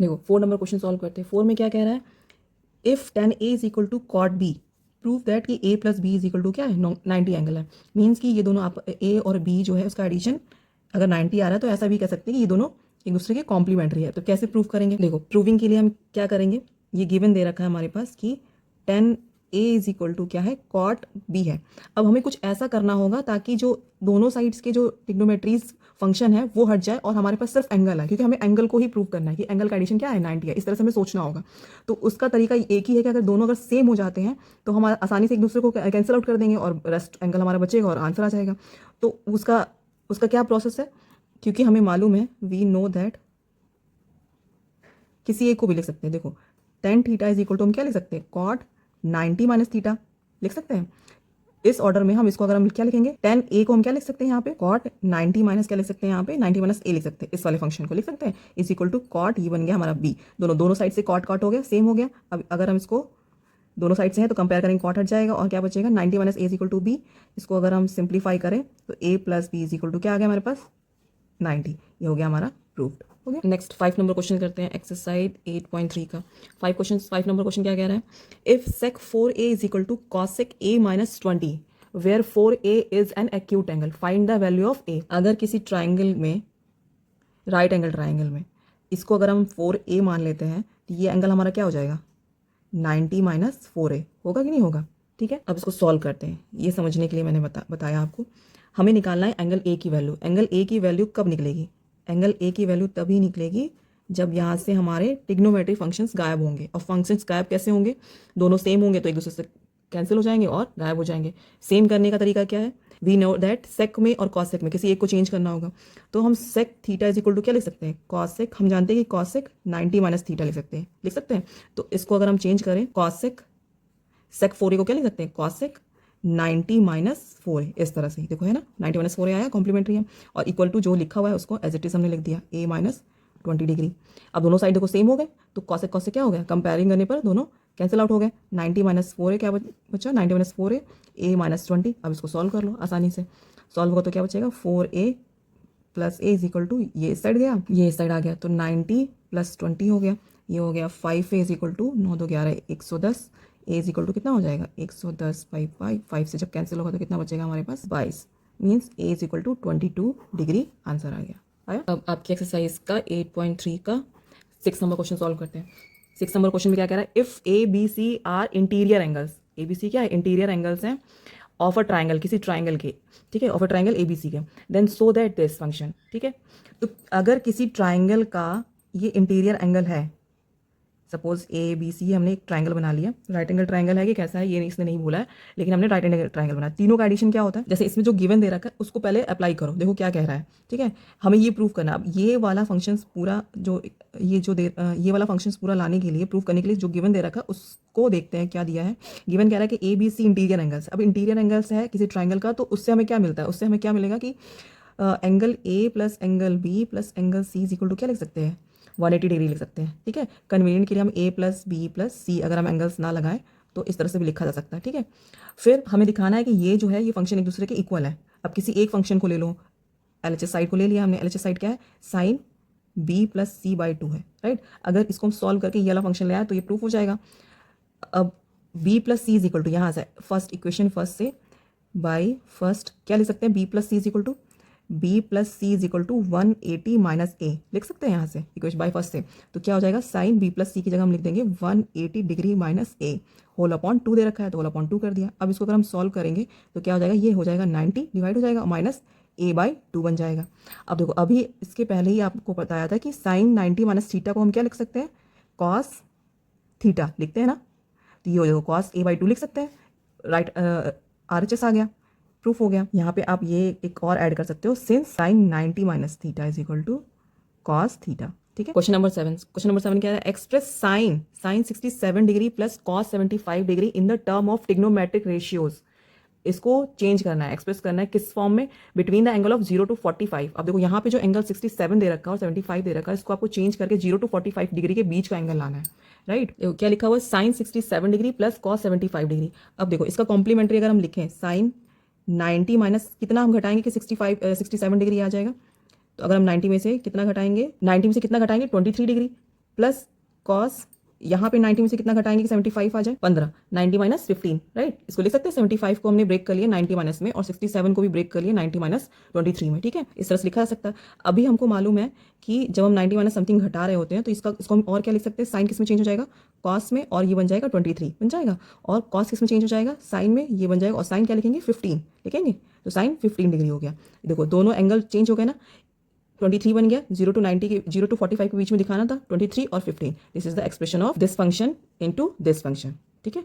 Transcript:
देखो 4 number question solve करते हैं। 4 में क्या कह रहा है, if tan A is equal to cot B prove that कि A plus B is equal to क्या है 90 एंगल है। मीन्स कि ये दोनों आप A और B जो है उसका एडिशन अगर 90 आ रहा है तो ऐसा भी कह सकते हैं कि ये दोनों एक दूसरे के कॉम्प्लीमेंट्री है। तो कैसे प्रूव करेंगे, देखो प्रूविंग के लिए हम क्या करेंगे, ये गिवन दे रखा है हमारे पास कि tan A is equal to क्या है कॉट B है। अब हमें कुछ ऐसा करना होगा ताकि जो दोनों साइड्स के जो ट्रिग्नोमेट्रीज फंक्शन है वो हट जाए और हमारे पास सिर्फ एंगल है, क्योंकि हमें एंगल को ही प्रूव करना है कि एंगल का एडिशन क्या है 90 है। इस तरह से हमें सोचना होगा। तो उसका तरीका एक ही है कि अगर दोनों अगर सेम हो जाते हैं तो हम आसानी से एक दूसरे को कैंसिल आउट कर देंगे और रेस्ट एंगल हमारा बचेगा और आंसर आ जाएगा। तो उसका उसका क्या प्रोसेस है, क्योंकि हमें मालूम है वी नो दैट, किसी एक को भी लिख सकते हैं। देखो tan theta is equal to हम क्या लिख सकते हैं कॉट 90 माइनस थीटा लिख सकते हैं। इस ऑर्डर में हम इसको अगर हम क्या लिखेंगे tan A को हम क्या लिख सकते हैं यहाँ पे कॉट 90 माइनस क्या लिख सकते हैं यहाँ पे 90 माइनस A लिख सकते हैं। इस वाले फंक्शन को लिख सकते हैं इज इक्वल टू कॉट, ये बन गया हमारा B। दोनों साइड से कॉट कॉट हो गया, सेम हो गया। अब अगर हम इसको दोनों साइड से हैं तो कंपेयर करेंगे, कॉट हट जाएगा और क्या बचेगा 90 minus A is equal to B। इसको अगर हम सिंप्लीफाई करें तो A plus B is equal to क्या आ गया हमारे पास 90। ये हो गया हमारा प्रूफ्ड हो गया। नेक्स्ट 5 नंबर क्वेश्चन करते हैं एक्सरसाइज 8.3 का। 5 नंबर क्वेश्चन क्या कह रहा है, if sec 4a is equal to cosec a minus 20 where 4a is an acute angle find the value of a। अगर किसी ट्राइंगल में, राइट एंगल ट्राइंगल में, इसको अगर हम 4a मान लेते हैं तो ये एंगल हमारा क्या हो जाएगा 90 माइनस 4a होगा कि नहीं होगा। ठीक है, अब इसको सॉल्व करते हैं। ये समझने के लिए मैंने बताया आपको, हमें निकालना है एंगल ए की वैल्यू। एंगल ए की वैल्यू कब निकलेगी, एंगल ए की वैल्यू तभी निकलेगी जब यहाँ से हमारे ट्रिग्नोमेट्रिक फंक्शंस गायब होंगे। और फंक्शंस गायब कैसे होंगे, दोनों सेम होंगे तो एक दूसरे से कैंसिल हो जाएंगे और गायब हो जाएंगे। सेम करने का तरीका क्या है, वी नो दैट सेक में और कॉसेक में किसी एक को चेंज करना होगा। तो हम sec theta is equal to क्या लिख सकते हैं कॉसेक, हम जानते हैं कि कॉसेक 90 माइनस थीटा लिख सकते हैं। तो इसको अगर हम चेंज करें कॉसेक सेक 4a को क्या लिख सकते हैं कॉसेक 90 माइनस 4a, इस तरह से देखो है ना 90 माइनस 4a आया कॉम्प्लीमेंट्री है, और इक्वल टू जो लिखा हुआ है उसको एज इट इज हमने लिख दिया a माइनस 20 डिग्री। अब दोनों साइड देखो सेम हो गए तो कॉसेक कॉसेक क्या हो गया, कंपेयरिंग करने पर दोनों कैंसिल आउट हो गए। 90 माइनस 4a क्या बचा 90 माइनस 4a a माइनस 20। अब इसको सॉल्व कर लो आसानी से, सॉल्व होगा तो क्या बचेगा 4a plus a is equal to ये इस साइड गया ये इस साइड आ गया तो 90 प्लस 20 हो गया, ये हो गया 5a is equal to 9 2 11 110। A is equal to कितना हो जाएगा 110 5 से जब कैंसिल होगा तो कितना बचेगा हमारे पास 22। Means A is equal to 22 degree answer आ गया। आया। अब आपकी एक्सरसाइज का 8.3 का 6 नंबर क्वेश्चन सॉल्व करते हैं। 6 नंबर क्वेश्चन में क्या कह रहा है, if A B C are interior angles, A B C क्या है इंटीरियर एंगल्स हैं ऑफ अ ट्राइंगल, किसी ट्राइंगल के, ठीक है of a triangle A B C के, then so that this function. ठीक है, तो अगर किसी ट्राइंगल का ये इंटीरियर एंगल है, सपोज ए बी सी हमने एक ट्राइंगल बना लिया, राइट एंगल ट्राइंगल है कि कैसा है ये इसने नहीं बोला है, लेकिन हमने राइट एंगल ट्राइंगल बनाया। तीनों का एडिशन क्या होता है, जैसे इसमें जो गिवन दे रखा है उसको पहले अप्लाई करो, देखो क्या कह रहा है। ठीक है, हमें ये प्रूव करना। अब ये वाला फंक्शन पूरा जो ये वाला फंक्शन पूरा लाने के लिए, प्रूव करने के लिए जो गिवन दे रखा है उसको देखते हैं क्या दिया है। गिवन कह रहा है कि A B C interior angles. अब इंटीरियर एंगल्स है किसी ट्राइंगल का, तो उससे हमें क्या मिलता है, उससे हमें क्या मिलेगा कि angle A plus angle B plus angle C is equal to क्या लिख सकते हैं 180 डिग्री लिख सकते हैं। ठीक है, कन्वीनियंट के लिए हम ए प्लस बी प्लस सी अगर हम एंगल्स ना लगाएं तो इस तरह से भी लिखा जा सकता है। ठीक है, फिर हमें दिखाना है कि ये जो है ये फंक्शन एक दूसरे के इक्वल है। अब किसी एक फंक्शन को ले लो, एलएचएस साइड को ले लिया हमने, एलएचएस साइड क्या है sine B plus C by 2 है। राइट, अगर इसको हम सॉल्व करके ये वाला फंक्शन ले आए तो ये प्रूफ हो जाएगा। अब B plus C is equal to यहाँ से फर्स्ट इक्वेशन फर्स्ट से बाई फर्स्ट क्या लिख सकते हैं B plus C is equal to B plus C is equal to 180 minus A लिख सकते हैं यहाँ से इक्वेशन बाई फर्स्ट से। तो क्या हो जाएगा साइन बी प्लस सी की जगह हम लिख देंगे 180 डिग्री माइनस ए, होल अपॉन 2 दे रखा है तो होल अपॉन 2 कर दिया। अब इसको अगर हम सॉल्व करेंगे तो क्या हो जाएगा, ये हो जाएगा 90 डिवाइड हो जाएगा माइनस ए बाई 2 बन जाएगा। अब देखो अभी इसके पहले ही आपको बताया था कि साइन 90 माइनस थीटा को हम क्या लिख सकते हैं कॉस थीटा लिखते हैं ना, तो ये हो जाएगा कॉस ए बाई 2 लिख सकते हैं। राइट, आर एच एस आ गया, प्रूफ हो गया। यहाँ पे आप ये एक और ऐड कर सकते हो, since sine 90 minus theta is equal to cos theta. ठीक है, क्वेश्चन नंबर 7 क्या है, express sine 67 degree plus cos 75 degree in the term of trigonometric ratios. इसको चेंज करना है, एक्सप्रेस करना है किस फॉर्म में, between the angle of 0 to 45। अब देखो यहाँ पे जो एंगल 67 दे रखा है और 75 दे रखा है, इसको आपको चेंज करके 0 to 45 डिग्री के बीच का एंगल लाना है। राइट, क्या लिखा हुआ है sine 67 degree plus cos 75 degree. अब देखो इसका कॉम्प्लीमेंट्री अगर हम लिखें साइन 90 माइनस कितना हम घटाएंगे कि 67 डिग्री आ जाएगा। तो अगर हम 90 में से कितना घटाएंगे 23 डिग्री, प्लस कॉस, यहाँ पे 90 में से कितना घटाएंगे कि 75 आ जाए, 15, 90 माइनस 15, राइट। इसको लिख सकते हैं 75 को हमने ब्रेक कर लिया 90 माइनस में और 67 को भी ब्रेक कर लिया 90 माइनस 23 में, ठीक है। इस तरह से लिखा जा सकता है। अभी हमको मालूम है कि जब हम 90 माइनस समथिंग घटा रहे होते हैं तो इसको हम और क्या लिख सकते हैं, साइन किस में चेंज हो जाएगा, कॉस में, और ये बन जाएगा 23 बन जाएगा, और कॉस किस में चेंज हो जाएगा, साइन में, ये बन जाएगा, और साइन क्या लिखेंगे 15 लिखेंगे, तो साइन 15 डिग्री हो गया। देखो दोनों एंगल चेंज हो गए ना, 23 बन गया, 0 to 45 के बीच में दिखाना था 23 और 15। This is the expression of this function into this function, ठीक है।